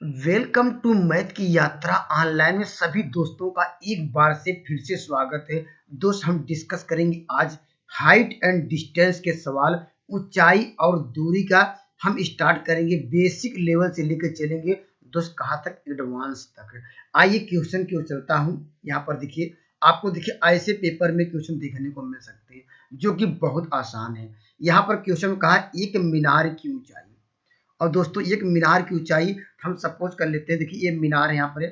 Welcome to math की यात्रा online में सभी दोस्तों का एक बार से फिर से स्वागत है। दोस्त हम डिस्कस करेंगे आज हाइट एंड डिस्टेंस के सवाल, ऊंचाई और दूरी का। हम स्टार्ट करेंगे बेसिक लेवल से लेकर चलेंगे दोस्त कहाँ तक, एडवांस तक। आइए क्वेश्चन की ओर चलता हूँ। यहाँ पर देखिए, आपको देखिए ऐसे पेपर में क्वेश्चन देखने को मिल सकते हैं जो कि बहुत आसान है। यहाँ पर क्वेश्चन कहा एक मीनार की ऊंचाई, और दोस्तों एक मीनार की ऊंचाई हम सपोज कर लेते हैं। देखिए ये मीनार है, यहाँ पर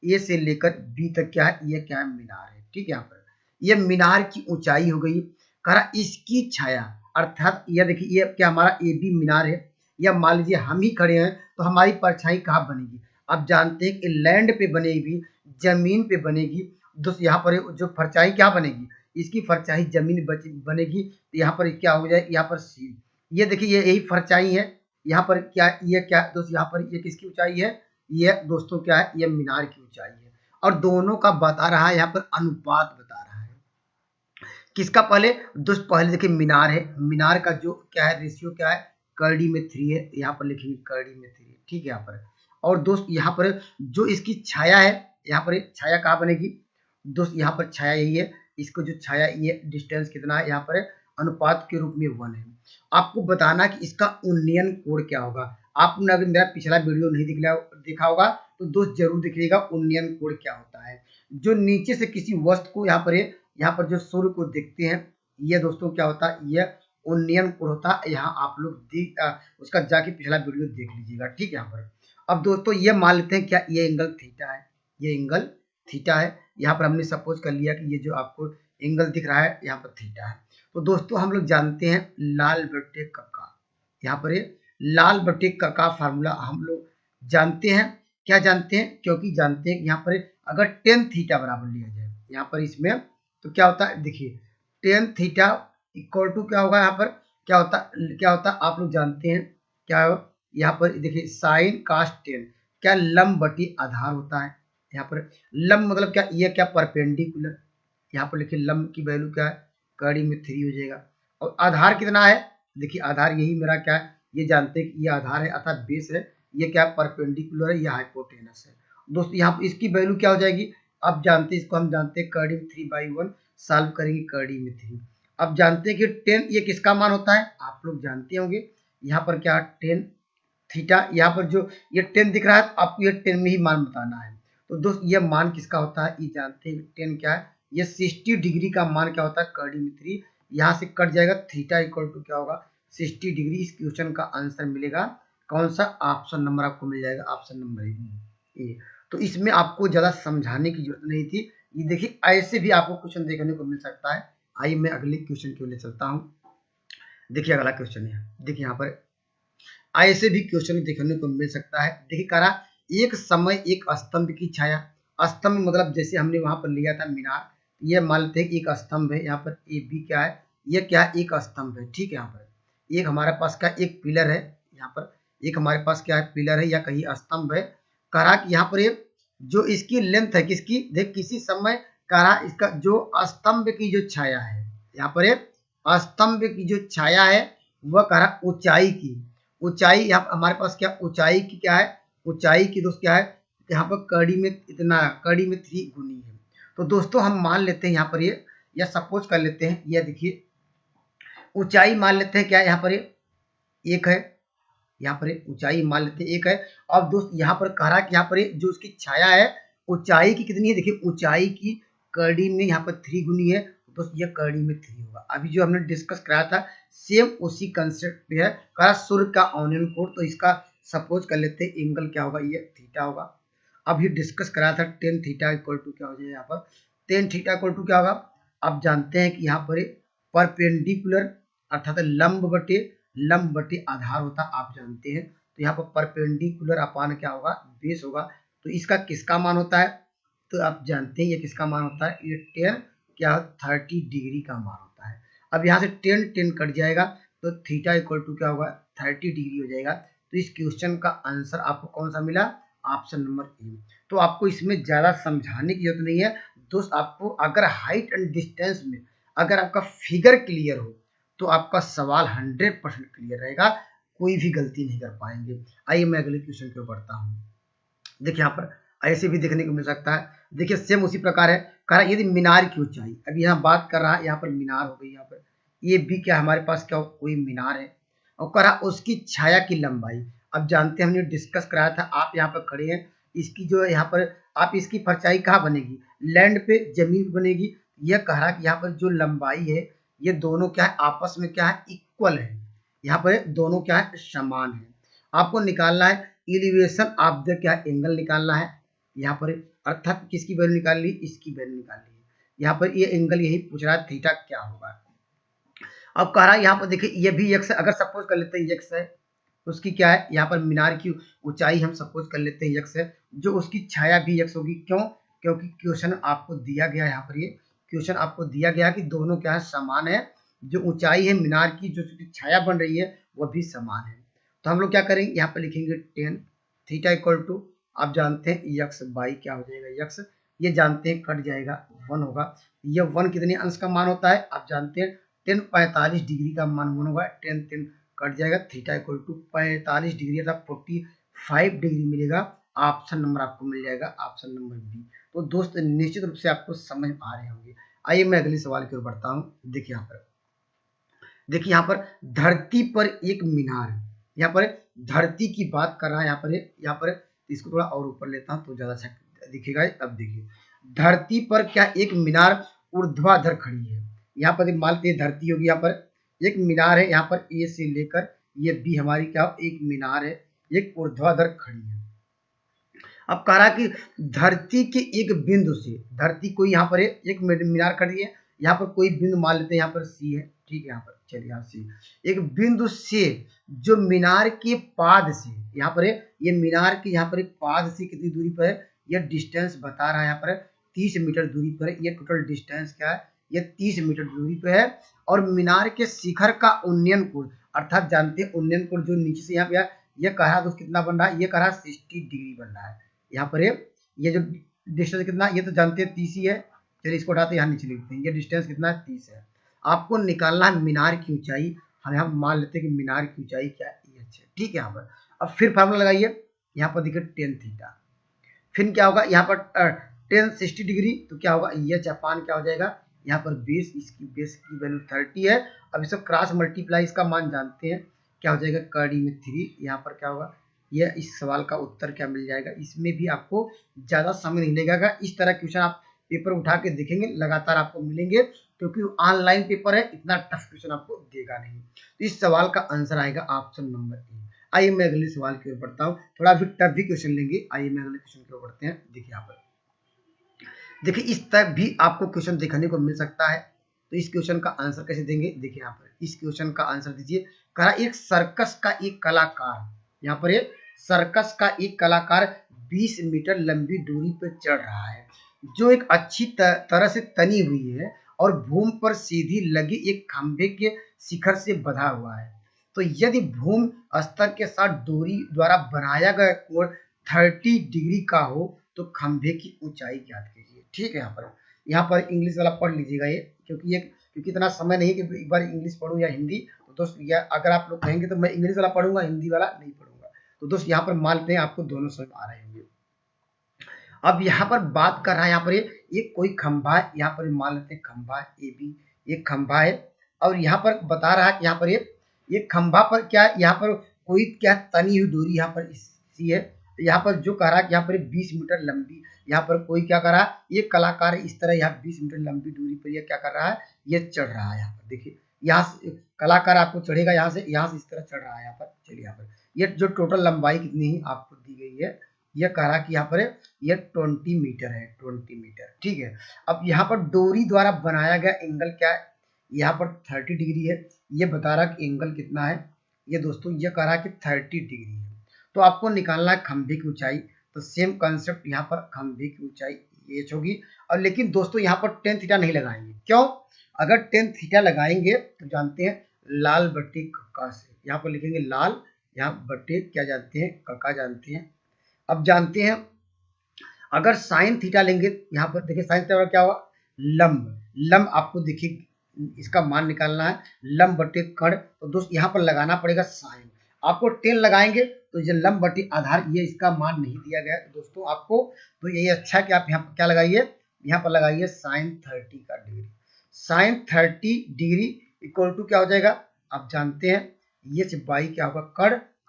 ए से लेकर बी तक क्या है, ये क्या है, मीनार है। ठीक है, यहाँ पर ये मीनार की ऊंचाई हो गई। करा इसकी छाया, अर्थात यह देखिए ये क्या हमारा ए बी मीनार है, या मान लीजिए हम ही खड़े हैं तो हमारी परछाई कहाँ बनेगी। अब जानते हैं कि लैंड पे बनेगी, जमीन पे बनेगी। दोस्त यहाँ पर जो परछाई क्या बनेगी, इसकी परछाई जमीन बनेगी। तो यहाँ पर क्या हो जाए, यहाँ पर सी, ये देखिए ये यही परछाई है। यहाँ पर क्या, ये क्या दोस्त, यहाँ पर ये किसकी ऊंचाई है, ये दोस्तों क्या है, ये मीनार की ऊंचाई है। और दोनों का बता रहा है, यहाँ पर अनुपात बता रहा है। किसका पहले दोस्त, पहले देखिए मीनार है, मीनार का जो क्या है रेशियो क्या है, करड़ी में 3 है। यहाँ पर लिखेंगे करड़ी में 3। ठीक है यहाँ पर। और दोस्त यहाँ पर जो इसकी छाया है, यहाँ पर छाया कहाँ बनेगी दोस्त, यहाँ पर छाया यही है। इसको जो छाया, ये डिस्टेंस कितना है, यहाँ पर अनुपात के रूप में 1 है। आपको बताना कि इसका उन्नयन कोण क्या होगा। आपने अगर मेरा पिछला वीडियो नहीं देखा होगा तो दोस्त जरूर देखिएगा उन्नयन कोण क्या होता है। जो नीचे से किसी वस्तु को यहाँ पर जो सूर्य को देखते हैं, ये दोस्तों क्या होता है, ये उन्नयन कोण होता है। यहाँ आप लोग उसका जाके पिछला वीडियो देख लीजिएगा। ठीक है यहाँ पर। अब दोस्तों ये मान लेते हैं क्या, ये एंगल थीटा है, ये एंगल थीटा है। यहाँ पर हमने सपोज कर लिया कि ये जो आपको एंगल दिख रहा है यहाँ पर थीटा है। तो दोस्तों हम लोग जानते हैं लाल बटे का, यहाँ पर ये लाल बटे का फार्मूला हम लोग जानते हैं। क्या जानते हैं, क्योंकि जानते हैं कि यहाँ पर अगर टेन थीटा बराबर लिया जाए यहाँ पर इसमें, तो क्या होता है, देखिए टेन थीटा इक्वल टू क्या होगा, यहाँ पर क्या होता है आप लोग जानते हैं क्या हो। यहाँ पर देखिए साइन कास टेन क्या लंब बटी आधार होता है। यहाँ पर लंब मतलब क्या, ये क्या परपेंडिकुलर, यहाँ पर लिखिए लंब की वैल्यू क्या है, कड़ी में 3 हो जाएगा। और आधार कितना है, देखिए आधार यही मेरा क्या है, ये जानते हैं कि ये आधार है अर्थात बेस है। ये क्या परपेंडिकुलर है, ये हाइपोटेनस है। दोस्तों यहाँ पर इसकी वैल्यू क्या हो जाएगी, अब जानते हैं इसको, हम जानते हैं कड़ी में 3/1 सॉल्व करेंगे कड़ी में 3। अब जानते हैं कि 10 ये किसका मान होता है, आप लोग जानते होंगे। यहाँ पर क्या 10 थीटा, यहाँ पर जो ये 10 दिख रहा है तो आपको ये 10 में ही मान बताना है। तो दोस्त ये मान किसका होता है, ये जानते हैं 10 क्या है, ये 60 डिग्री का मान क्या होता है, कड़ी में 3। यहाँ से कट जाएगा, थीटा इक्वल टू क्या होगा 60 डिग्री। इस क्वेश्चन का आंसर मिलेगा कौन सा, ऑप्शन नंबर आपको मिल जाएगा, ऑप्शन नंबर ए। तो इसमें आपको ज्यादा समझाने की जरूरत नहीं थी। ये देखिए ऐसे भी आपको क्वेश्चन देखने को मिल सकता है। आइए मैं अगले क्वेश्चन की ओर ले चलता हूँ। देखिए अगला क्वेश्चन है, देखिए यहाँ पर ऐसे भी क्वेश्चन देखने को मिल सकता है। देखिए करा एक समय एक स्तंभ की छाया, स्तंभ मतलब जैसे हमने वहां पर लिया था मीनार, ये मान लेते हैं एक स्तंभ है। यहाँ पर ए बी क्या है, ये क्या है, एक स्तंभ है। ठीक है, यहाँ पर एक हमारे पास क्या एक पिलर है, यहाँ पर एक हमारे पास क्या है पिलर है या कहीं स्तंभ है। करा कि यहाँ पर एक जो इसकी लेंथ है किसकी, देख किसी समय करा इसका जो स्तंभ की जो छाया है, यहाँ पर एक स्तंभ की जो छाया है वह करा ऊंचाई की, ऊंचाई यहाँ हमारे पास क्या ऊंचाई की क्या है, ऊंचाई की दोस्त क्या है, यहाँ पर कड़ी में इतना, कड़ी में 3 गुनी है। तो दोस्तों हम मान लेते हैं यहाँ पर ये, या सपोज कर लेते हैं, ये देखिए ऊंचाई मान लेते हैं क्या, यहाँ पर ये 1 है, यहाँ पर ऊंचाई मान लेते हैं 1 है। और दोस्त यहाँ पर कह रहा है कि यहाँ पर जो उसकी छाया है ऊंचाई की कितनी है, देखिए ऊंचाई की कड़ी में यहाँ पर 3 गुनी है। दोस्त ये कड़ी में 3 होगा। अभी जो हमने डिस्कस कराया था सेम उसी कंसेप्ट पे है। कहा सूर्य का ऑनियन कोण, तो इसका सपोज कर लेते हैं एंगल क्या होगा, ये थीटा होगा। अब ये डिस्कस कराया था टेन थीटा इक्वल टू क्या हो जाएगा, यहाँ पर टेन थीटा इक्वल टू क्या होगा। अब जानते हैं कि यहाँ पर परपेंडिकुलर अर्थात लंब बटे आधार होता आप जानते हैं। तो यहाँ पर परपेंडिकुलर अपान क्या होगा, बेस होगा। तो इसका किसका मान होता है, तो आप जानते हैं ये किसका मान होता है, ये 10 क्या 30 डिग्री का मान होता है। अब यहाँ से 10 कट जाएगा तो थीटा इक्वल टू क्या होगा 30 डिग्री हो जाएगा। तो इस क्वेश्चन का आंसर आपको कौन सा मिला, ऑप्शन नंबर ए। तो आपको इसमें ज्यादा समझाने की जरूरत नहीं है दोस्त। आपको अगर हाइट एंड डिस्टेंस में अगर आपका फिगर क्लियर हो तो आपका सवाल 100% क्लियर रहेगा, कोई भी गलती नहीं कर पाएंगे। आइए मैं अगले क्वेश्चन की ओर बढ़ता हूँ। देखिए यहाँ पर ऐसे भी देखने को मिल सकता है। देखिए सेम उसी प्रकार है, कह रहा यदि मीनार की ऊंचाई, अब यहाँ बात कर रहा है, यहाँ पर मीनार हो गई, यहाँ पर ये भी क्या हमारे पास क्या कोई मीनार है, और कह रहा उसकी छाया की लंबाई। अब जानते हैं हमने डिस्कस कराया था, आप यहाँ पर खड़े हैं, इसकी जो है यहाँ पर आप इसकी परछाई कहाँ बनेगी, लैंड पे, जमीन पे बनेगी। यह कह रहा कि यहाँ पर जो लंबाई है ये दोनों क्या है, आपस में क्या है, इक्वल है। यहाँ पर दोनों क्या है, समान है। आपको निकालना है एलिवेशन ऑफ द क्या एंगल निकालना है यहाँ पर, अर्थात किसकी वैल्यू निकाल ली, इसकी वैल्यू निकाल ली है। यहाँ पर ये एंगल यही पूछ रहा है, थीटा क्या होगा। अब कह रहा है यहाँ पर देखिए ये भी एक्स है, अगर सपोज कर लेते हैं एक्स है, उसकी क्या है, यहाँ पर मीनार की ऊंचाई हम सपोज कर लेते हैं एक्स है, जो उसकी छाया भी एक्स होगी। क्यों, क्योंकि क्वेश्चन आपको दिया गया है, यहाँ पर ये क्वेश्चन आपको दिया गया कि दोनों क्या है, समान है। जो ऊंचाई है मीनार की, जो छाया बन रही है वह भी समान है। तो हम लोग क्या करेंगे, यहाँ पर लिखेंगे टेन थीटा इक्वल टू, आप जानते हैं यक्स बाई क्या हो जाएगा, यक्स, ये जानते हैं कट जाएगा, वन होगा। ये वन कितने अंश का मान होता है, आप जानते हैं टेन 45 डिग्री का मान वन होगा, टेन टेन कट जाएगा, थीटा इक्वल टू 45 डिग्री अर्थात 45 डिग्री मिलेगा। ऑप्शन नंबर आपको मिल जाएगा, ऑप्शन नंबर बी। तो दोस्त निश्चित रूप से आपको समझ आ रहे होंगे। आइए मैं अगले सवाल की ओर बढ़ता हूँ। देखिए यहाँ पर, देखिए यहाँ पर धरती पर एक मीनार, यहाँ पर धरती की बात कर रहा है, यहाँ पर इसको थोड़ा और ऊपर लेता हूँ तो ज्यादा अच्छा दिखेगा। अब देखिए धरती पर क्या एक मीनार ऊर्ध्वाधर खड़ी है। यहाँ पर मान लेते हैं धरती होगी, यहाँ पर एक मीनार है, यहाँ पर ए से लेकर ये बी हमारी क्या एक मीनार है, एक ऊर्ध्वाधर खड़ी है। अब कह रहा कि धरती के एक बिंदु से, धरती कोई यहाँ पर एक मीनार खड़ी है, यहाँ पर कोई बिंदु मान लेते हैं, यहाँ पर सी है, ठीक है। यहाँ पर चलिए यहाँ सी एक बिंदु से जो मीनार के पाद से, यहाँ पर ये मीनार के यहाँ पर एक पाद से कितनी दूरी पर है, यह डिस्टेंस बता रहा है, यहाँ पर 30 मीटर दूरी पर है। ये टोटल डिस्टेंस क्या है, ये 30 मीटर दूरी पर है। और मीनार के शिखर का उन्नयन कोण, अर्थात जानते हैं उन्नयन कोण जो नीचे से यहाँ पे ये कह रहा है तो कितना बन रहा है, ये कह रहा है 60 डिग्री बन रहा है। यहाँ पर ये जो डिस्टेंस कितना, ये तो जानते हैं 30 ही है। चलिए इसको उठाते यहाँ नीचे लिखते हैं, ये डिस्टेंस कितना है, 30 है। आपको निकालना है मीनार की ऊंचाई, हम यहाँ मान लेते हैं कि मीनार की ऊंचाई क्या है, ये है, ठीक है। यहाँ पर अब फिर फार्मूला लगाइए, यहाँ पर देखिए टेन थीटा, फिर क्या होगा, यहाँ पर टेन 60 डिग्री, तो क्या होगा, ये जापान क्या हो जाएगा, यहाँ पर बेस, इसकी बेस की वैल्यू 30 है। अब इसको क्रॉस मल्टीप्लाई, इसका मान जानते हैं क्या हो जाएगा, कड़ी में 3, यहाँ पर क्या होगा, यह इस सवाल का उत्तर क्या मिल जाएगा। इसमें भी आपको ज्यादा समय नहीं लगेगा, इस तरह क्वेश्चन आप पेपर उठा के देखेंगे लगातार आपको मिलेंगे, क्योंकि ऑनलाइन पेपर है, इतना टफ क्वेश्चन आपको देगा नहीं। तो इस सवाल का आंसर आएगा ऑप्शन नंबर ए। आइए मैं अगले सवाल की ओर बढ़ता हूँ, थोड़ा भी टफ भी क्वेश्चन लेंगे। आइए मैं अगले क्वेश्चन की ओर बढ़ते हैं। देखिए यहाँ पर, देखिए इस तरह भी आपको क्वेश्चन देखने को मिल सकता है। तो इस क्वेश्चन का आंसर कैसे देंगे, देखिए यहाँ पर इस क्वेश्चन का आंसर दीजिए। कहा एक सर्कस का एक कलाकार, यहाँ पर एक सर्कस का एक कलाकार 20 मीटर लंबी दूरी पर चढ़ रहा है, जो एक अच्छी तरह से तनी हुई है और भूमि पर सीधी लगी एक खंभे के शिखर से बंधा हुआ है। तो यदि भूमि स्तर के साथ डोरी द्वारा बनाया गया कोण 30 डिग्री का हो तो खंभे की ऊंचाई ज्ञात कीजिए। ठीक है, यहाँ पर इंग्लिश वाला पढ़ लीजिएगा ये, क्योंकि इतना समय नहीं कि एक बार इंग्लिश पढ़ूं या हिंदी। तो दोस्त या अगर आप लोग कहेंगे तो मैं इंग्लिश वाला पढ़ूंगा, हिंदी वाला नहीं पढ़ूंगा। तो दोस्त यहाँ पर मान लेते हैं आपको दोनों समझ आ रहे होंगे। अब यहाँ पर बात कर रहा है, यहाँ पर ये कोई खंभा है, यहाँ पर मान लेते हैं खंभा है, ए बी एक खंभा है। और यहाँ पर बता रहा है कि यहाँ पर ये खंभा पर क्या, यहाँ पर कोई क्या तनी हुई दूरी यहाँ पर सी है। यहाँ पर जो कह रहा है कि यहाँ पर 20 मीटर लंबी, यहाँ पर कोई क्या कर रहा है, ये कलाकार इस तरह यहाँ 20 मीटर लंबी दूरी पर ये क्या कर रहा है, ये चढ़ रहा है। यहाँ पर देखिए, यहाँ से कलाकार आपको चढ़ेगा, यहाँ से इस तरह चढ़ रहा है। यहाँ पर चलिए, यहाँ पर ये जो टोटल लंबाई कितनी ही आपको दी गई है, यह कह रहा कि यहाँ पर ये 20 मीटर है, 20 मीटर। ठीक है, अब यहाँ पर डोरी द्वारा बनाया गया एंगल क्या है, यहाँ पर 30 डिग्री है। ये बता रहा कि एंगल कितना है, ये दोस्तों ये कह रहा कि 30 डिग्री है। तो आपको निकालना है खंभे की ऊंचाई। तो सेम कंसेप्ट यहाँ पर खंभे की ऊंचाई ये होगी। और लेकिन दोस्तों यहाँ पर टेन थीटा नहीं लगाएंगे। क्यों? अगर टेन थीटा लगाएंगे तो जानते हैं लाल बट्टे कक्का से, यहाँ पर लिखेंगे लाल, यहाँ बट्टे क्या जानते हैं, कक्का जानते हैं। अब जानते हैं अगर साइन थीटा लेंगे, यहाँ पर देखिए साइन थीटा क्या होगा, लंब आपको देखिए इसका मान निकालना है, लंब बटे कण। तो दोस्त यहाँ पर लगाना पड़ेगा साइन। आपको टेन लगाएंगे तो ये लंब बटे आधार ये इसका मान नहीं दिया गया है दोस्तों आपको, तो यही अच्छा है कि आप यहाँ पर क्या लगाइए, यहाँ पर लगाइए साइन 30 का degree. Sine 30 degree equal to क्या हो जाएगा, आप जानते हैं एच बाई क्या होगा,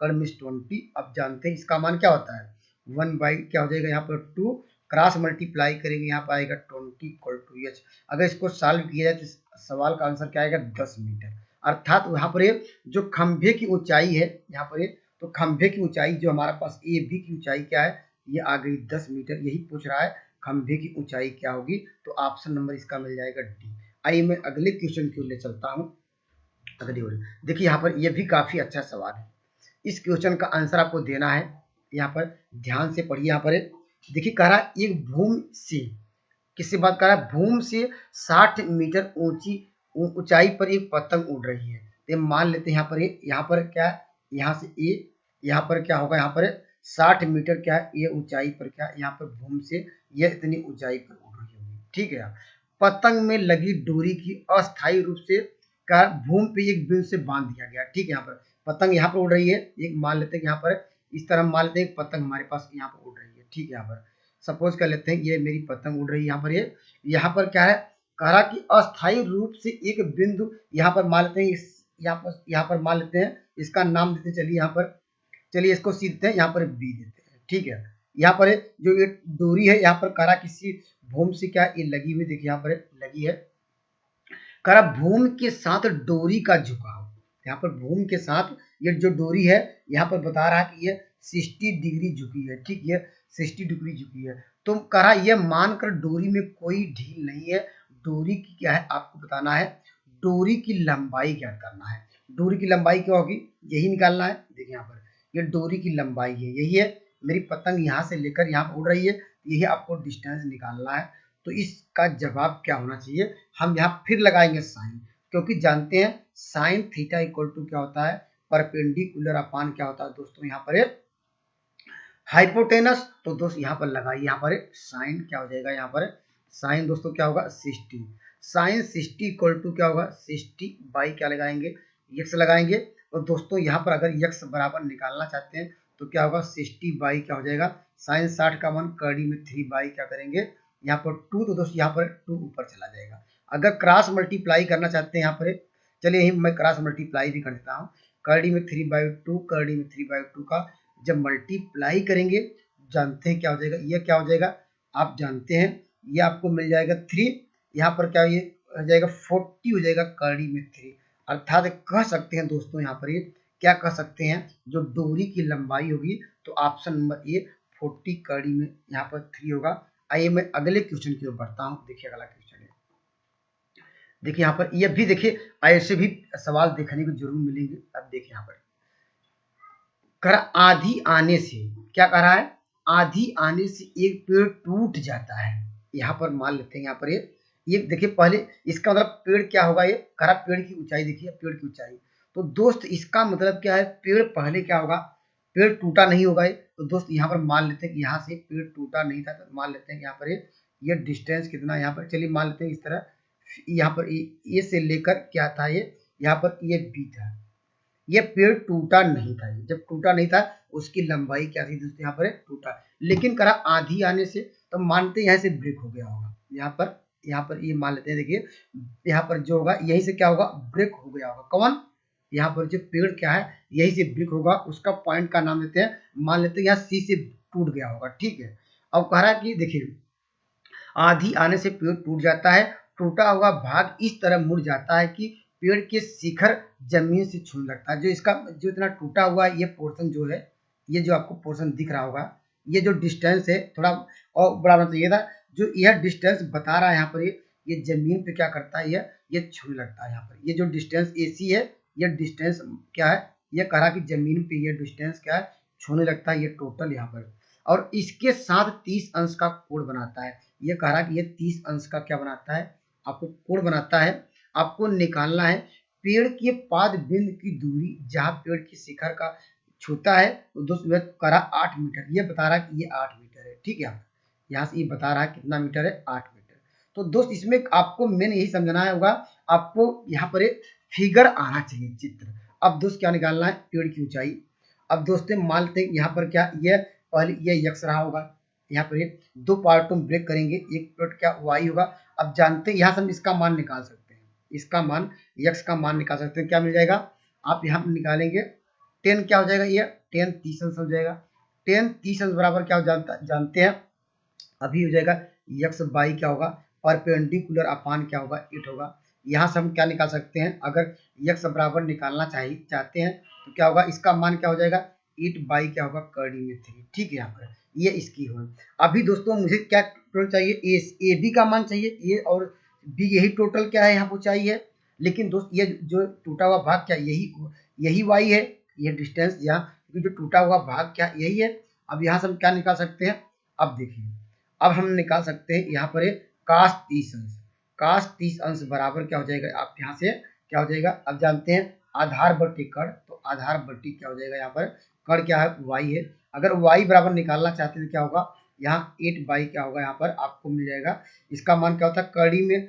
कड़ मीन्स 20, आप जानते हैं इसका मान क्या होता है 1 बाई क्या हो जाएगा यहाँ पर 2, क्रॉस मल्टीप्लाई करेंगे यहाँ पर आएगा 20 इक्वल टू एच। अगर इसको सॉल्व किया जाए तो सवाल का आंसर क्या आएगा 10 मीटर। अर्थात यहाँ पर ये जो खंभे की ऊंचाई है यहाँ पर ये, तो खंभे की ऊंचाई जो हमारे पास ए बी की ऊंचाई क्या है, ये आ गई 10 मीटर। यही पूछ रहा है खंभे की ऊंचाई क्या होगी, तो ऑप्शन नंबर इसका मिल जाएगा डी। आइए मैं अगले क्वेश्चन की ओर ले चलता हूँ। अगली ओर देखिए यहाँ पर यह भी काफी अच्छा सवाल है। इस क्वेश्चन का आंसर आपको देना है, यहाँ पर ध्यान से पढ़िए। यहाँ पर देखिए कह रहा है एक भूमि से, किससे बात कर रहा है, भूमि से 60 मीटर ऊंचाई पर एक पतंग उड़ रही है। तो मान लेते हैं यहाँ पर क्या है, यहाँ से ए, यहाँ पर क्या होगा, यहाँ पर 60 मीटर क्या है ये ऊंचाई पर क्या, यहाँ पर भूमि से यह इतनी ऊंचाई पर उड़ रही होगी, ठीक है। पतंग में लगी डोरी की अस्थायी रूप से क्या भूमि पे एक बिंदु से बांध दिया गया, ठीक है। यहाँ पर पतंग यहाँ पर उड़ रही है, एक मान लेते हैं यहाँ पर इस तरह मान लेते हैं पतंग हमारे पास यहाँ पर उड़ रही है, ठीक है। यहाँ पर सपोज कर लेते हैं ये मेरी पतंग उड़ रही है, यहाँ पर ये यहाँ पर क्या है कह रहा कि अस्थायी रूप से एक बिंदु यहाँ पर मान लेते हैं, यहाँ पर मान लेते हैं इसका नाम देते हैं, चलिए यहाँ पर चलिए इसको सी देते हैं, यहाँ पर बी देते हैं, ठीक है। यहाँ पर जो ये डोरी है यहाँ पर कह रहा किसी भूमि से क्या ये लगी हुई, देखिए यहाँ पर लगी है, कह रहा भूमि के साथ डोरी का झुकाव, यहाँ पर भूमि के साथ ये जो डोरी है यहाँ पर बता रहा है कि ये 60 डिग्री झुकी है, ठीक है 60 डिग्री झुकी है। तो कह रहा ये मानकर डोरी में कोई ढील नहीं है, डोरी की क्या है आपको बताना है, डोरी की लंबाई क्या करना है, डोरी की लंबाई क्या होगी यही निकालना है। देखिए यहाँ पर ये डोरी की लंबाई है, यही है मेरी पतंग यहाँ से लेकर यहाँ पर उड़ रही है, यही आपको डिस्टेंस निकालना है। तो इसका जवाब क्या होना चाहिए, हम यहाँ फिर लगाएंगे साइन, क्योंकि जानते हैं साइन थीटा इक्वल टू क्या होता है परपेंडिकुलर अपान क्या होता है दोस्तों यहाँ पर हाइपोटेनस। तो दोस्त यहाँ पर लगाइए, यहाँ पर साइन क्या हो जाएगा, यहाँ पर साइन दोस्तों क्या होगा 60, साइन 60 इक्वल टू क्या होगा 60 बाई क्या लगाएंगे एक्स लगाएंगे। और दोस्तों यहाँ पर अगर एक्स बराबर निकालना चाहते हैं तो क्या होगा 60 बाई क्या हो जाएगा साइन 60 का मान कड़ी में 3 बाई क्या करेंगे यहाँ पर 2, तो दोस्तों यहाँ पर 2 ऊपर चला जाएगा। अगर क्रॉस मल्टीप्लाई करना चाहते हैं यहाँ पर चलिए यही मैं क्रॉस मल्टीप्लाई भी कर देता हूँ, कड़ी में 3/2 कड़ी में 3/2 का जब मल्टीप्लाई करेंगे जानते हैं क्या हो जाएगा, ये क्या हो जाएगा आप जानते हैं ये आपको मिल जाएगा 3, यहाँ पर क्या ये हो जाएगा 40 हो जाएगा कड़ी में 3। अर्थात कह सकते हैं दोस्तों यहाँ पर ये क्या कह सकते हैं जो डोरी की लंबाई होगी तो ऑप्शन नंबर ए 40 कड़ी में यहाँ पर 3 होगा। आइए मैं अगले क्वेश्चन की ओर बढ़ता हूँ। देखिए अगला क्वेश्चन है, देखिए यहाँ पर ये भी देखिए ऐसे भी सवाल देखने को जरूर मिलेंगे। अब देखिए यहाँ पर कर आधी आने से क्या कह रहा है, आधी आने से एक पेड़ टूट जाता है। यहाँ पर मान लेते हैं यहाँ पर ये देखिए पहले इसका मतलब पेड़ क्या होगा, ये कह रहा पेड़ की ऊंचाई, देखिए पेड़ की ऊंचाई। तो दोस्त इसका मतलब क्या है पेड़ पहले क्या होगा पेड़ टूटा नहीं होगा ये। तो दोस्त यहाँ पर मान लेते हैं कि यहाँ से पेड़ टूटा नहीं था, तो मान लेते हैं कि यहाँ पर ये डिस्टेंस कितना यहाँ पर, चलिए मान लेते हैं इस तरह यहाँ पर ए से लेकर क्या था ये यहाँ पर ये बी था, ये पेड़ टूटा नहीं था, जब टूटा नहीं था उसकी लंबाई क्या थी दोस्तों यहाँ पर टूटा। लेकिन करा आधी आने से तो मानते यहाँ से ब्रेक हो गया होगा, यहाँ पर ये मान लेते हैं देखिए यहाँ पर जो होगा यहीं से क्या होगा ब्रेक हो गया होगा, कौन यहाँ पर जो पेड़ क्या है यही से ब्रेक होगा, उसका पॉइंट का नाम देते हैं, मान लेते हैं यहाँ सी से टूट गया होगा, ठीक है। अब कह रहा है कि देखिए आधी आने से पेड़ टूट जाता है, टूटा हुआ भाग इस तरह मुड़ जाता है कि पेड़ के शिखर जमीन से छूने लगता है। जो इसका जो इतना टूटा हुआ ये पोर्शन जो है, ये जो आपको पोर्शन दिख रहा होगा, ये जो डिस्टेंस है थोड़ा और बड़ा होना चाहिए था, जो यह डिस्टेंस बता रहा है यहाँ पर ये जमीन पे क्या करता है ये छूने लगता है। यहाँ पर ये जो डिस्टेंस AC है ये डिस्टेंस क्या है, ये कह रहा कि जमीन पे ये डिस्टेंस क्या है छूने लगता है, ये टोटल यहाँ पर, और इसके साथ 30 अंश का कोण बनाता है। ये कह रहा कि ये 30 अंश का क्या बनाता है आपको कोण बनाता है। आपको निकालना है पेड़ के पाद बिंदु की दूरी जहां पेड़ की शिखर का छूता है, तो दोस्तों करा 8 मीटर, ये बता रहा है कि ये 8 मीटर है, ठीक है। यहाँ से ये बता रहा है कितना मीटर है 8 मीटर। तो दोस्त इसमें आपको मेन यही समझना होगा, आपको यहाँ पर एक फिगर आना चाहिए चित्र। अब दोस्त क्या निकालना है पेड़ की ऊंचाई, अब दोस्तों मान लेते हैं यहाँ पर क्या ये पहले ये यक्स रहा होगा, यहाँ पर ये दो पार्टों में ब्रेक करेंगे, एक पार्ट क्या वाई होगा। अब जानते हैं यहाँ से हम इसका मान निकाल सकते हैं, इसका मान यक्स का मान निकाल सकते हैं। क्या मिल जाएगा, आप यहाँ निकालेंगे 10 क्या हो जाएगा, ये 10 30 अंश हो जाएगा। 10 30 अंश बराबर क्या हो जानते हैं, अभी हो जाएगा यक्स बाई क्या होगा परपेंडिकुलर अपान क्या होगा 8 होगा। यहाँ से हम क्या निकाल सकते हैं, अगर यक्स बराबर निकालना चाहते हैं तो क्या होगा, इसका मान क्या हो जाएगा 8 बाई क्या होगा कड़ी में 3। ठीक है, यहाँ पर ये इसकी हो। अभी दोस्तों मुझे क्या टोटल चाहिए, ए बी का मान चाहिए, ए और बी यही टोटल क्या है यहाँ पर चाहिए। लेकिन दोस्त ये जो टूटा हुआ भाग क्या यही वाई है, ये डिस्टेंस यहाँ, क्योंकि जो टूटा हुआ भाग क्या यही है। अब यहाँ से हम क्या निकाल सकते हैं, अब देखिए अब हम निकाल सकते हैं यहाँ पर काश 30 अंश, काश 30 अंश बराबर क्या हो जाएगा, आप यहाँ से क्या हो जाएगा, अब जानते हैं आधार बट्टी कड़, तो आधार बट्टी क्या हो जाएगा, यहाँ पर कड़ क्या है वाई है। अगर वाई बराबर निकालना चाहते हैं तो क्या होगा, यहाँ 8 बाई क्या होगा यहाँ पर आपको मिल जाएगा। इसका मान क्या होता है कड़ी में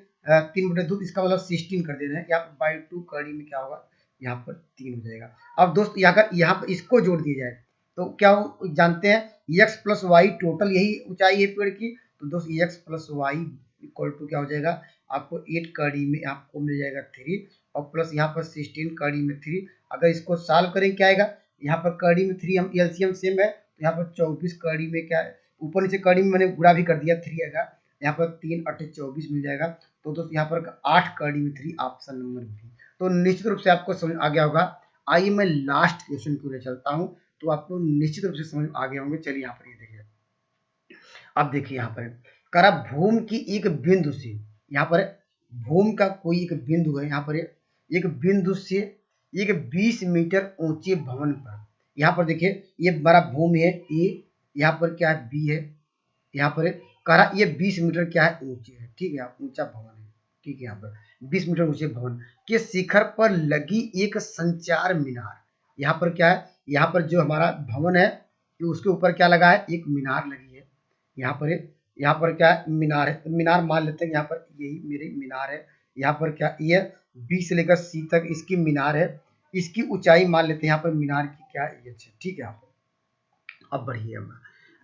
3/2, इसका मतलब 16 कर देना है, या बाई 2 कड़ी में क्या होगा यहाँ पर 3 हो जाएगा। अब दोस्त यहाँ पर इसको जोड़ दिया जाए तो क्या जानते हैं एक्स प्लस वाई टोटल यही ऊंचाई है पेड़ की, तो दोस्त X plus Y equal to क्या हो जाएगा आपको 8 कड़ी में आपको मिल जाएगा 3 और प्लस यहाँ पर 16 कड़ी में 3। अगर इसको सॉल्व करें क्या आएगा, यहाँ पर कड़ी में 3 हम एलसीएम सेम है तो यहाँ पर 24 कड़ी में क्या है, ऊपर नीचे कड़ी में मैंने गुणा भी कर दिया 3 आएगा, यहाँ पर 3 8 24 मिल जाएगा। तो दोस्त यहाँ पर 8 कड़ी में 3 ऑप्शन नंबर बी। तो निश्चित रूप से आपको समझ आ गया होगा। आइए मैं लास्ट क्वेश्चन को ले चलता हूँ तो आपको निश्चित रूप से समझ आ गए होंगे। चलिए यहाँ पर ये देखिए, अब देखिए यहाँ पर करा भूमि की एक बिंदु से, यहाँ पर भूमि का कोई एक बिंदु है, यहाँ पर एक बिंदु से एक 20 मीटर ऊंचे भवन पर, यहाँ पर देखिए ये बड़ा भूमि है ए, यहाँ पर क्या है बी है, यहाँ पर करा ये 20 मीटर क्या है ऊंचे है, ठीक है ऊंचा भवन है, ठीक है यहाँ पर 20 मीटर ऊंचे भवन के शिखर पर लगी एक संचार मीनार। यहाँ पर क्या है, यहाँ पर जो हमारा भवन है उसके ऊपर क्या लगा है एक मीनार लगी है। यहाँ पर क्या है मीनार है, मीनार मान लेते हैं यहाँ पर यही मेरी मीनार है। यहाँ पर क्या ये बी से लेकर सी तक इसकी मीनार है, इसकी ऊंचाई मान लेते हैं यहाँ पर मीनार की क्या है, ठीक है। यहाँ पर अब बढ़िए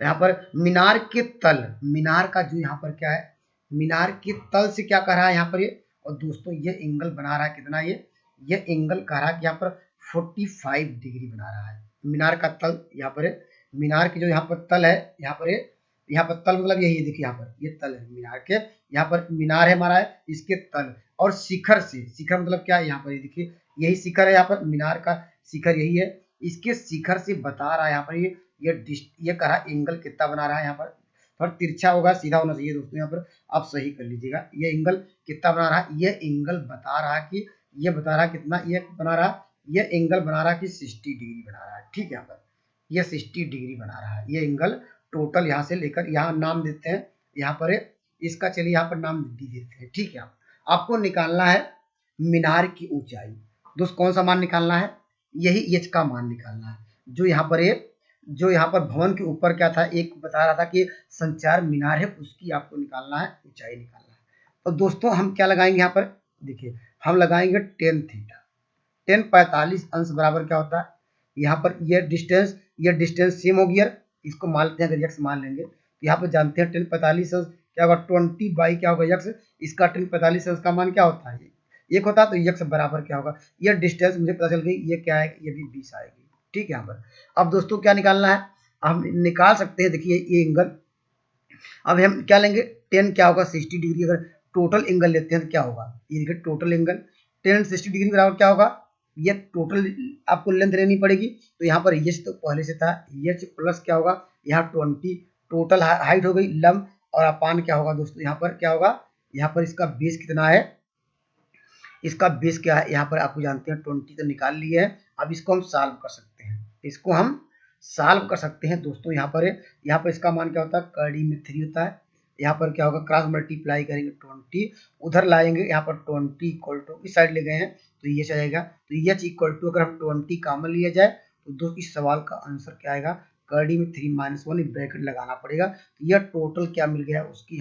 यहाँ पर मीनार के तल, मीनार का जो यहाँ पर क्या है मीनार के तल से क्या कर रहा है यहाँ पर ये, और दोस्तों ये एंगल बना रहा है कितना, ये एंगल कह रहा है कि यहाँ पर 45 डिग्री बना रहा है मीनार का तल। यहाँ पर मीनार की जो यहाँ पर तल है, यहाँ पर तल मतलब यही है, देखिए यहाँ पर ये तल है मीनार के, यहाँ पर मीनार है हमारा है इसके तल और शिखर से, शिखर मतलब क्या है यहाँ पर देखिए यही शिखर है, यहाँ पर मीनार का शिखर यही है, इसके शिखर से बता रहा है यहाँ पर ये कह रहा एंगल कितना बना रहा है, यहाँ पर थोड़ा तिरछा होगा सीधा होना चाहिए दोस्तों, यहाँ पर आप सही कर लीजिएगा। ये एंगल कितना बना रहा है, ये एंगल बता रहा कि ये बता रहा कितना ये बना रहा, ये एंगल बना रहा कि 60 डिग्री बना रहा है, ठीक है। यहाँ पर ये 60 डिग्री बना रहा है ये एंगल टोटल, यहाँ से लेकर यहाँ नाम देते हैं, यहाँ पर इसका चलिए यहाँ पर नाम दी देते हैं, ठीक है। आपको निकालना है मीनार की ऊंचाई, दोस्त कौन सा मान निकालना है, यही एच का मान निकालना है। जो यहाँ पर भवन के ऊपर क्या था एक बता रहा था कि संचार मीनार है, उसकी आपको निकालना है ऊंचाई निकालना है। तो दोस्तों हम क्या लगाएंगे यहाँ पर देखिए, हम लगाएंगे टेन थीटा, 10 45 अंश बराबर क्या होता है, यहाँ पर ये डिस्टेंस सेम हो गया, इसको मान लेते हैं अगर यक्स मान लेंगे तो यहाँ पर जानते हैं 10 45 अंश क्या होगा 20 बाई क्या होगा यक्स, इसका 10 45 अंश का मान क्या होता है एक होता है, तो यक्स बराबर क्या होगा, ये डिस्टेंस मुझे पता चल गई ये क्या है, ये भी 20 आएगी, ठीक है। यहाँ पर अब दोस्तों क्या निकालना है, हम निकाल सकते हैं देखिए ये एंगल, अब हम क्या लेंगे 10 क्या होगा 60 डिग्री, अगर टोटल एंगल लेते हैं तो क्या होगा, ये देखिए टोटल एंगल 10 60 डिग्री बराबर क्या होगा, ये टोटल आपको लेंथ लेनी पड़ेगी, तो यहाँ पर एच तो पहले से था, एच प्लस क्या होगा यहाँ 20 टोटल हाइट हो गई लंब, और अपान क्या होगा दोस्तों यहाँ पर क्या होगा, यहाँ पर इसका बेस कितना है, इसका बेस क्या है यहाँ पर आपको जानते हैं 20 तो निकाल लिए है। अब इसको हम सॉल्व कर सकते हैं, इसको हम सॉल्व कर सकते हैं दोस्तों। यहाँ पर इसका मान क्या होता है कड़ी में 3 होता है, यहाँ पर क्या होगा क्रॉस मल्टीप्लाई करेंगे 20 उधर लाएंगे, यहाँ पर 20 इक्वल टू इस साइड ले गए हैं तो ये आएगा, तो एच इक्वल टू अगर हम 20 कॉमन लिया जाए तो दोस्तों इस सवाल का आंसर क्या आएगा कड़ी में 3-1 ब्रैकेट लगाना पड़ेगा। तो यह टोटल क्या मिल गया उसकी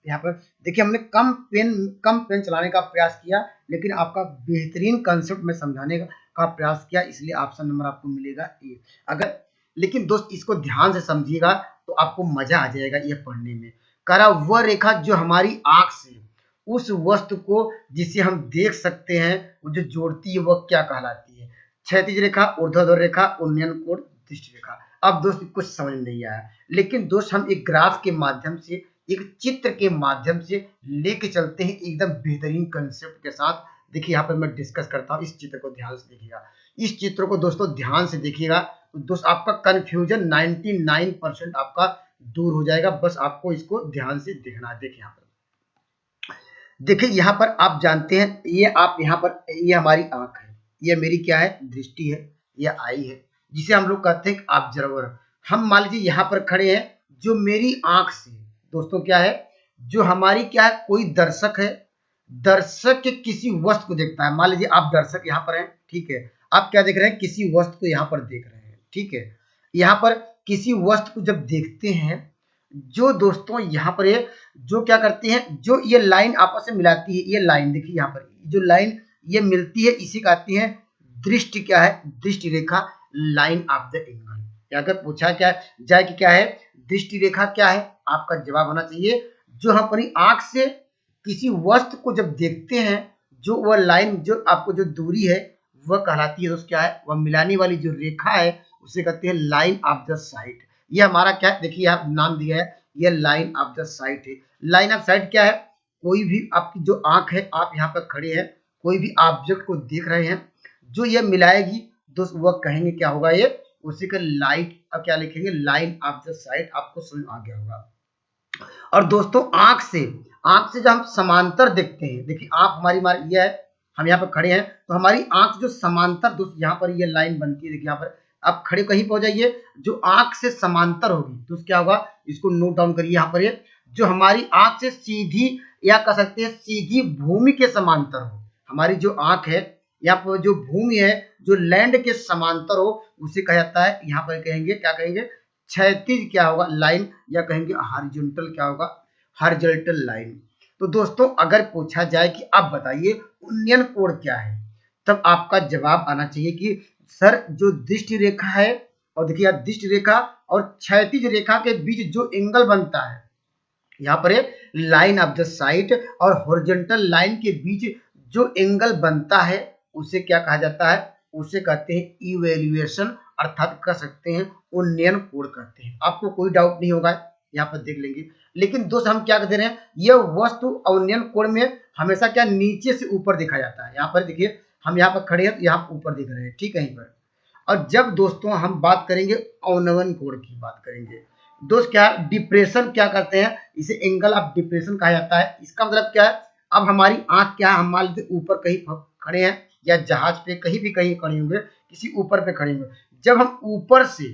यहाँ पर देखिए हमने कम पेन चलाने का प्रयास किया, लेकिन आपका बेहतरीन कंसेप्ट में समझाने का प्रयास किया, इसलिए ऑप्शन नंबर आपको मिलेगा ए। अगर लेकिन दोस्त इसको ध्यान से समझिएगा तो आपको मजा आ जाएगा ये पढ़ने में। कह रहा वह रेखा जो हमारी आंख से उस वस्तु को जिसे हम देख सकते हैं वो जो जोड़ती है वह क्या कहलाती है? क्षैतिज रेखा, ऊर्ध्वाधर रेखा, उन्नयन कोण, दृष्टि रेखा। अब दोस्त कुछ समझ नहीं आया, लेकिन दोस्त हम एक ग्राफ के माध्यम से, एक चित्र के माध्यम से लेके चलते हैं एकदम बेहतरीन कंसेप्ट के साथ। देखिए यहाँ पर मैं डिस्कस करता हूँ, इस चित्र को ध्यान से देखिएगा। इस चित्र को दोस्तों ध्यान से देखिएगा तो दोस्त आपका कंफ्यूजन 99% आपका दूर हो जाएगा। बस आपको इसको ध्यान से देखना है। देखिए यहाँ पर, देखिए यहाँ पर आप जानते हैं ये आप यहाँ पर ये हमारी आंख है, ये मेरी क्या है? दृष्टि है, ये आई है, जिसे हम लोग कहते हैं ऑब्जर्वर। हम मान लीजिए यहाँ पर खड़े हैं, जो मेरी आंख से दोस्तों क्या है? जो हमारी क्या है? कोई दर्शक है, दर्शक के किसी वस्तु को देखता है। मान लीजिए आप दर्शक यहाँ पर हैं, ठीक है, आप क्या देख रहे हैं? किसी वस्तु को यहाँ पर देख रहे हैं, ठीक है। यहाँ पर किसी वस्तु को जब देखते हैं, जो दोस्तों यहाँ पर ये जो क्या करते हैं, जो ये लाइन आपस में मिलाती है, ये लाइन देखिए यहाँ पर जो लाइन ये मिलती है, इसे कहते हैं दृष्टि क्या है? दृष्टि रेखा, लाइन ऑफ द एंगल। अगर पूछा क्या जाए कि क्या है दृष्टि रेखा, क्या है? आपका जवाब होना चाहिए जो हम अपनी आंख से किसी वस्तु को जब देखते हैं, जो वह लाइन, जो आपको जो दूरी है वह कहलाती है दोस्त क्या है? वह मिलाने वाली जो रेखा है उसे कहते हैं लाइन ऑफ द साइट। ये हमारा क्या है? देखिए आप नाम दिया है, ये लाइन ऑफ द साइट है। लाइन ऑफ साइट क्या है? कोई भी आपकी जो आंख है, आप यहाँ पर खड़े हैं, कोई भी ऑब्जेक्ट को देख रहे हैं, जो ये मिलाएगी दोस्त वह कहेंगे क्या होगा? ये उसी का लाइट, अब क्या लिखेंगे? Line of the site. आपको समझ आ गया होगा। और दोस्तों आंख से जब हम समांतर देखते हैं, देखिए आंख हमारी ये है, हम यहाँ पर खड़े हैं तो हमारी आंख जो समांतर दोस्त यहाँ पर ये लाइन बनती है। देखिए यहाँ पर आप खड़े कहीं पर हो जाइए, जो आंख से समांतर होगी तो क्या होगा? इसको नोट डाउन करिए। यहाँ पर ये जो हमारी आंख से सीधी या कह सकते हैं सीधी भूमि के समांतर हो, हमारी जो आंख है या पर जो भूमि है जो लैंड के समांतर हो, उसे कहा जाता है, यहाँ पर कहेंगे क्या कहेंगे? क्षैतिज क्या होगा? लाइन, या कहेंगे हॉरिजॉन्टल क्या होगा? Horizontal line. तो दोस्तों अगर पूछा जाए कि आप बताइए उन्नयन कोण क्या है, तब आपका जवाब आना चाहिए कि सर जो दृष्टि रेखा है, और देखिए दृष्टि रेखा और क्षैतिज रेखा के बीच जो एंगल बनता है, यहाँ पर लाइन ऑफ द साइट और हॉरिजॉन्टल लाइन के बीच जो एंगल बनता है उसे क्या कहा जाता है? उसे कहते हैं इवैल्यूएशन, अर्थात कह सकते हैं उन्नयन कोण कहते हैं। आपको कोई डाउट नहीं होगा, यहाँ पर देख लेंगे। लेकिन दोस्त हम क्या कर रहे हैं, यह वस्तु उन्नयन कोण में हमेशा क्या नीचे से ऊपर देखा जाता है। यहाँ पर देखिए हम यहाँ पर खड़े हैं तो यहाँ ऊपर देख रहे हैं, ठीक है। यहीं पर और जब दोस्तों हम बात करेंगे अवनमन कोण की बात करेंगे, दोस्त क्या डिप्रेशन क्या करते हैं, इसे एंगल ऑफ डिप्रेशन कहा जाता है। इसका मतलब क्या है? अब हमारी आंख क्या है, हम मान लीजिए ऊपर कहीं खड़े हैं या जहाज पे कहीं भी कहीं खड़े होंगे, किसी ऊपर पे खड़े होंगे, जब हम ऊपर से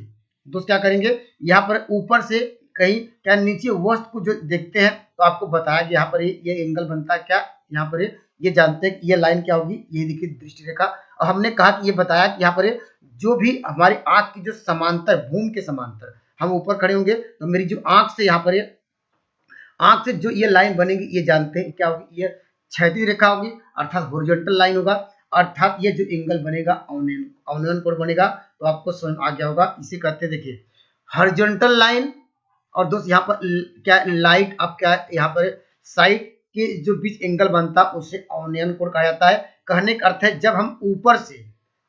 दोस्त क्या करेंगे, यहाँ पर ऊपर से कहीं क्या नीचे वस्तु को जो देखते हैं तो आपको बताया कि यहाँ पर ये एंगल बनता है क्या, यहाँ पर ये जानते हैं कि ये लाइन क्या होगी, ये देखिए दृष्टि रेखा। और हमने कहा कि ये बताया कि यहाँ पर जो भी हमारी आंख की जो समांतर, भूमि के समांतर हम ऊपर खड़े होंगे तो मेरी जो आंख से यहाँ पर आंख से जो ये लाइन बनेगी ये जानते हैं क्या होगी, ये क्षैतिज रेखा होगी अर्थात हॉरिजॉन्टल लाइन होगा, अर्थात ये जो एंगल बनेगा अवनयन कोण बनेगा। तो आपको समझ आ गया होगा, इसे कहते हैं देखिए हॉरिजॉन्टल लाइन। और दोस्त यहाँ पर क्या लाइट, अब क्या यहाँ पर साइड के जो बीच एंगल बनता है उसे अवनयन कोण कहा जाता है। कहने का अर्थ है जब हम ऊपर से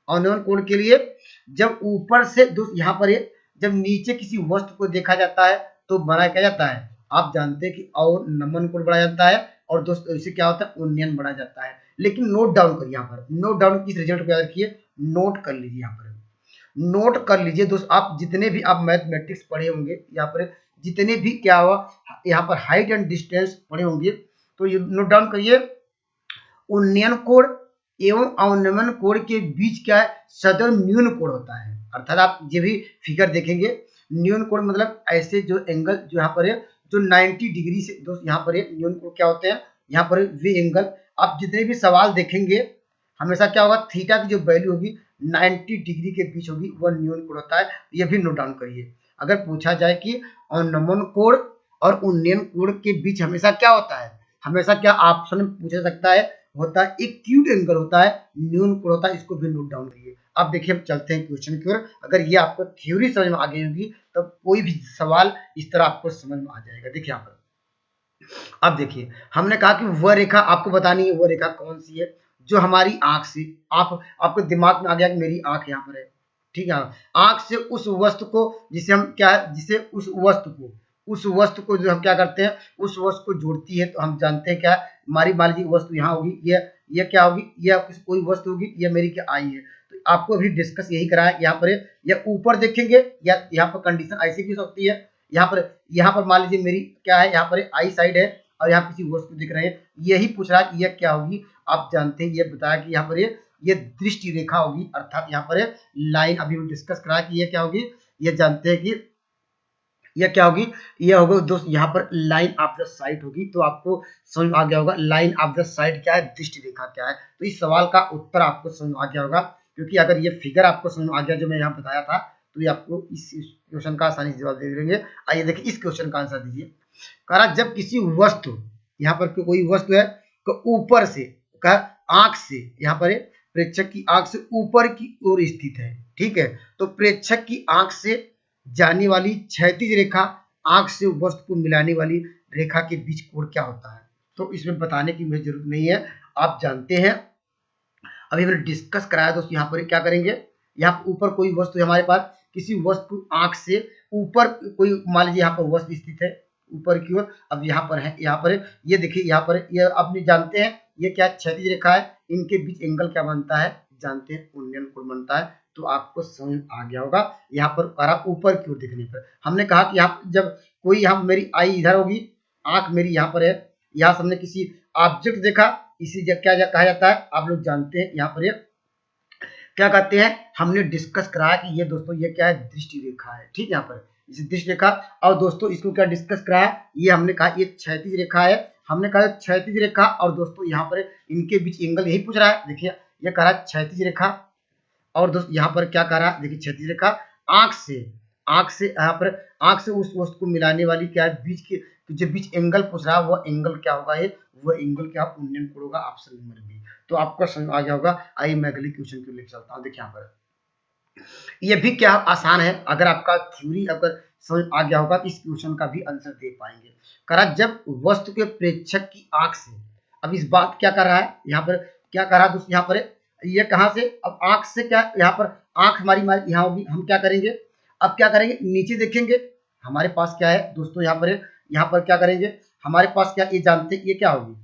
अवनयन कोण के लिए, जब ऊपर से दोस्त यहाँ पर जब नीचे किसी वस्तु को देखा जाता है तो बनाया क्या जाता है, आप जानते हैं कि अवनमन कोण बढ़ा जाता है, और दोस्तों इससे क्या होता है, उन्नयन बढ़ा जाता है। लेकिन नोट डाउन करिए, यहाँ पर नोट डाउन किस रिजल्ट को याद रखिए, नोट कर लीजिए, यहाँ पर नोट कर लीजिए दोस्त। आप जितने भी आप मैथमेटिक्स पढ़े होंगे, यहाँ पर जितने भी क्या हुआ यहाँ पर हाइट एंड डिस्टेंस पढ़े होंगे, तो ये नोट डाउन करिए। उन्नयन कोण एवं अवनमन कोण के बीच क्या है, सदैव न्यून कोण होता है। अर्थात आप जो भी फिगर देखेंगे, न्यून कोण मतलब ऐसे जो एंगल जो यहाँ पर है जो 90 डिग्री से दोस्त यहाँ पर न्यून कोण क्या होते हैं, यहाँ पर वे एंगल। आप जितने भी सवाल देखेंगे हमेशा क्या होगा, थीटा की जो वैल्यू होगी 90 डिग्री के बीच होगी वह न्यून कोण होता है। ये भी नोट डाउन करिए। अगर पूछा जाए कि अवनमन कोण और उन्नयन कोण के बीच हमेशा क्या होता है, हमेशा क्या ऑप्शन में पूछा सकता है, होता है एक्यूट एंगल होता है, न्यून कोण होता है। इसको भी नोट डाउन करिए। अब देखिए हम चलते हैं क्वेश्चन की ओर। अगर ये आपको थ्योरी समझ में आ गई होगी तो कोई भी सवाल इस तरह आपको समझ में आ जाएगा। देखिए यहाँ पर अब देखिए हमने कहा कि वह रेखा आपको बतानी है, वह रेखा कौन सी है जो हमारी आंख से आपको दिमाग में आ गया कि मेरी आंख यहाँ पर है, ठीक है। आंख से उस वस्तु को जिसे हम क्या जिसे उस वस्तु को जो हम क्या करते हैं उस वस्तु को जोड़ती है, तो हम जानते हैं क्या हमारी मान लीजिए वस्तु यहाँ होगी, ये क्या होगी, ये कोई वस्तु होगी, ये मेरी क्या आई है। तो आपको अभी डिस्कस यही करा है। यहाँ पर या ऊपर देखेंगे या यहाँ पर कंडीशन ऐसी भी हो सकती है, यहाँ पर मान लीजिए मेरी क्या है, यहाँ पर आई साइड है और यहाँ किसी वस्तु दिख रहे हैं, यही पूछ रहा है कि यह क्या होगी। आप जानते हैं ये बताया कि यहाँ पर ये दृष्टि रेखा होगी, अर्थात यहाँ पर लाइन अभी हम डिस्कस करा कि ये क्या होगी। ये जानते हैं कि यह क्या होगी, ये होगा दोस्त यहाँ पर लाइन ऑफ द साइट होगी। तो आपको समझ आ गया होगा लाइन ऑफ द साइट क्या है, दृष्टि रेखा क्या है। तो इस सवाल का उत्तर आपको समझ आ गया होगा, क्योंकि अगर ये फिगर आपको समझ आ गया जो मैं यहाँ बताया था, तो ये आपको इस क्वेश्चन का आसानी से जवाब दे देंगे। आइए देखिए इस क्वेश्चन का आंसर दीजिए। कहा जब किसी वस्तु, यहाँ पर कोई वस्तु है तो ऊपर से आंख से, यहाँ पर प्रेक्षक की आंख से ऊपर की ओर स्थित है, ठीक है। तो प्रेक्षक की आंख से जाने वाली क्षैतिज रेखा आंख से वस्तु को मिलाने वाली रेखा के बीच कोण क्या होता है। तो इसमें बताने की मुझे जरूरत नहीं है, आप जानते हैं। अभी मैंने डिस्कस कराया दोस्तों। यहाँ पर क्या करेंगे, यहाँ ऊपर कोई वस्तु है हमारे पास, किसी वस्तु आंख से ऊपर कोई मान लीजिए यहाँ पर वस्तु स्थित है ऊपर की ओर। अब यहाँ पर है, यहाँ पर ये देखिए, यहाँ पर ये अपने जानते हैं ये क्या क्षैतिज रेखा है, इनके बीच एंगल क्या बनता है, जानते हैं उन्नयन कोण बनता है। तो आपको समझ आ गया होगा। यहाँ पर ऊपर की ओर देखने पर हमने कहा कि यहाँ जब कोई यहाँ मेरी आई इधर होगी, आंख मेरी यहाँ पर है, यहाँ से हमने किसी ऑब्जेक्ट देखा, इसी क्या कहा जाता है, आप लोग जानते हैं। यहाँ पर क्या कहते हैं, हमने डिस्कस कराया कि ये दोस्तों ये क्या है, दृष्टि रेखा है, ठीक है। यहाँ पर इसे दृष्टि रेखा, और दोस्तों इसको क्या डिस्कस कराया, ये हमने कहा ये क्षैतिज रेखा है। हमने कहा क्षैतिज रेखा, और दोस्तों यहाँ पर इनके बीच एंगल यही पूछ रहा है। देखिए ये कह रहा है क्षैतिज रेखा, और दोस्तों यहाँ पर क्या कह रहा है, देखिए क्षैतिज रेखा आंख से यहाँ पर आंख से उस वस्तु को मिलाने वाली क्या है, बीच के जो बीच एंगल पूछ रहा है वो एंगल क्या होगा, ये वो एंगल क्या उन्नयन कोण होगा, ऑप्शन नंबर बी। तो आपका समझ आ गया होगा। आइए मैं अगले क्वेश्चन को लेकर चलता हूँ। देखिए यहाँ पर ये भी क्या आसान है, अगर आपका थ्योरी अगर समझ आ गया होगा तो इस क्वेश्चन का भी आंसर दे पाएंगे। करा जब वस्तु के प्रेक्षक की आंख से, अब इस बात क्या कर रहा है, यहाँ पर क्या कर रहा है दोस्तों, यहाँ पर ये कहां से, अब आंख से क्या, यहाँ पर आंख हमारी यहाँ होगी, हम क्या करेंगे, अब क्या करेंगे, नीचे देखेंगे, हमारे पास क्या है दोस्तों, यहाँ पर क्या करेंगे, हमारे पास क्या, ये जानते हैं ये क्या होगी,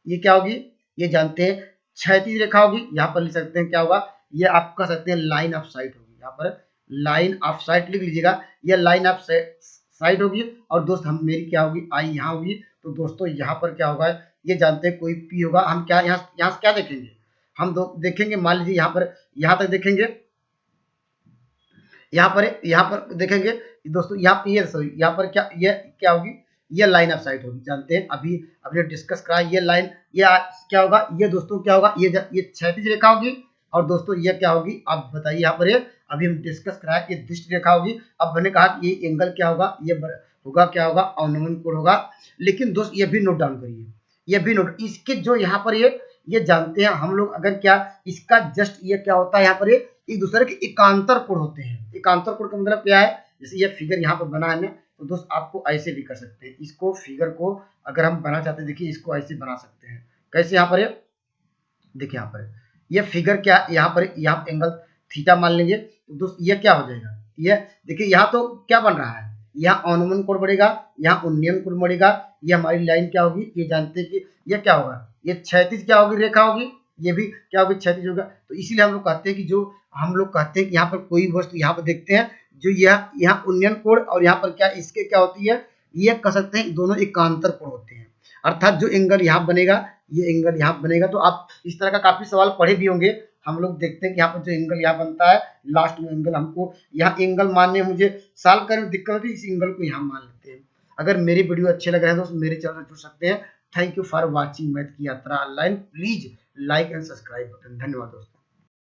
ये क्या होगी, ये जानते हैं क्षैतिज रेखा होगी। यहाँ पर लिख सकते हैं क्या होगा, ये आप कह सकते हैं लाइन ऑफ साइट होगी। यहाँ पर लाइन ऑफ साइट लिख लीजिएगा, ये लाइन ऑफ साइट होगी। और दोस्त हम मेरी क्या होगी, आई यहाँ होगी। तो दोस्तों यहाँ पर क्या होगा, ये जानते हैं कोई पी होगा। हम क्या यहाँ से क्या देखेंगे, हम देखेंगे, मान लीजिए यहाँ तक देखेंगे, यहाँ पर देखेंगे दोस्तों, यहाँ पर क्या होगी, ये लाइन ऑफ साइट होगी, जानते हैं। अभी डिस्कस करा ये लाइन, ये क्या होगा, ये दोस्तों क्या होगा, ये क्षैतिज रेखा होगी। और दोस्तों ये क्या होगी, आप बताइए, यहाँ पर अभी हम डिस्कस कराया कि दृष्टि रेखा होगी। अब मैंने कहा कि ये एंगल क्या होगा, ये होगा क्या होगा, अवनमन कोण होगा। लेकिन दोस्त ये भी नोट डाउन करिए, ये भी नोट, इसके जो यहाँ पर ये जानते हैं हम लोग, अगर क्या इसका जस्ट ये क्या होता है, यहाँ पर एक दूसरे के एकांतर कोण होते हैं। एकांतर कोण का मतलब क्या है, जैसे ये फिगर यहाँ पर बना है ना, तो दोस्त आपको ऐसे भी कर सकते हैं इसको, फिगर को अगर हम बना चाहते हैं, देखिए इसको ऐसे बना सकते हैं। कैसे, यहाँ पर देखिए, यहाँ पर ये फिगर क्या, यहाँ पर यहाँ एंगल थीटा मान लेंगे, तो दोस्त ये क्या हो जाएगा, ये देखिए यहाँ तो क्या बन रहा है, यहाँ अवनमन कोण बढ़ेगा, यहाँ उन्नयन कोण बढ़ेगा। ये हमारी लाइन क्या होगी, ये जानते हैं कि ये क्या होगा, ये क्षैतिज क्या होगी, रेखा होगी, ये भी क्या होगी, क्षैतिज होगा। तो इसीलिए हम लोग कहते हैं कि जो हम लोग कहते हैं कि यहाँ पर कोई वस्तु यहाँ पर देखते हैं, जो यहाँ उन्नयन कोण और यहाँ पर क्या इसके क्या होती है, ये कह सकते हैं दोनों एकांतर कोण होते हैं। अर्थात जो एंगल यहाँ बनेगा, ये एंगल यहाँ बनेगा। तो आप इस तरह का काफी सवाल पढ़े भी होंगे। हम लोग देखते हैं कि यहाँ पर जो एंगल यहाँ बनता है, लास्ट में एंगल, हमको यहाँ एंगल मानने में मुझे सॉल्व करने में दिक्कत होती है, इस एंगल को यहाँ मान लेते हैं। अगर मेरी वीडियो अच्छे लग रहे हैं दोस्त, मेरे चैनल जुड़ सकते हैं। Thank you for watching math की यात्रा online. Please like and subscribe button. धन्यवाद दोस्तों।